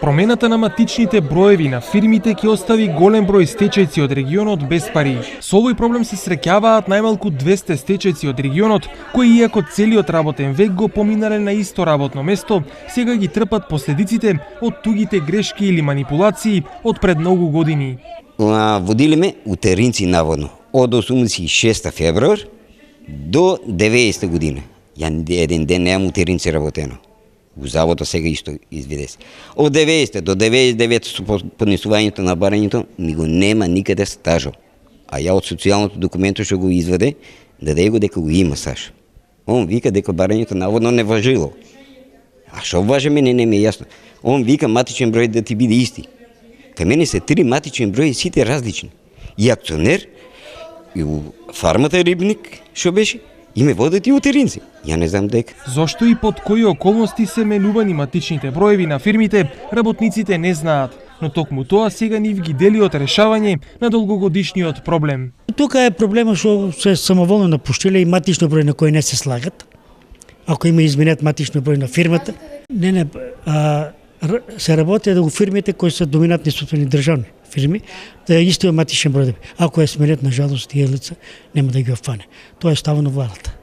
Промената на матичните броеви на фирмите ќе остави голем број стечајци од регионот без пари. Со овој проблем се среќаваат најмалку 200 стечајци од регионот, кои иако целиот работен век го поминале на исто работно место, сега ги трпат последиците од тугите грешки или манипулации од пред многу години. Водили ме утеринци наводно од 86 февруар до 90 година. Ја еден ден немам утеринци работено. У заводот сега исто изведе се. Од 90 до 99 со поднесувањето на барањето ни го нема никаде стажот. А ја од социјалното документо што го изваде, даде го дека го има стаж. Он вика дека барањето наводно не важило. А што важи мене не ми е јасно. Он вика матичен број да ти биде исти. Кај мене се 3 матичен број, сите различни. И акционер, и у фармата рибник, што беше, и ме водат и утеринци. Ја не знам дека. Зошто и под кои околности се менувани матичните броеви на фирмите, работниците не знаат. Но токму тоа сега нив ги дели од решавање на долгогодишниот проблем. Тука е проблема што се самоволно напуштиле и матично број на кој не се слагат. Ако има изменет матично број на фирмата, се работи да го фирмите кои се доминантни собствени државни фирми, да е истиот матичен број. Ако е сменет, на жалост, тие лица нема да ги офане. Тоа е ставено владата.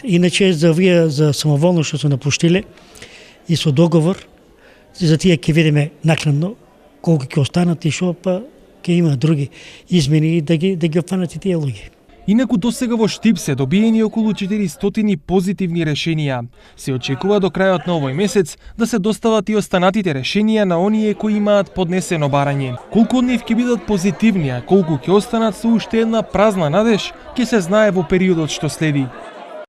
Иначе за самоволно што се напуштиле и со договор, за тие ќе видиме накнадно колку ќе останат и што па ќе има други измени да ги офанат и тие луѓе. Инаку досега во Штип се добиени околу 400 позитивни решенија. Се очекува до крајот на овој месец да се достават и останатите решенија на оние кои имаат поднесено барање. Колку од нив ќе бидат позитивни, а колку ќе останат со уште една празна надеж, ќе се знае во периодот што следи.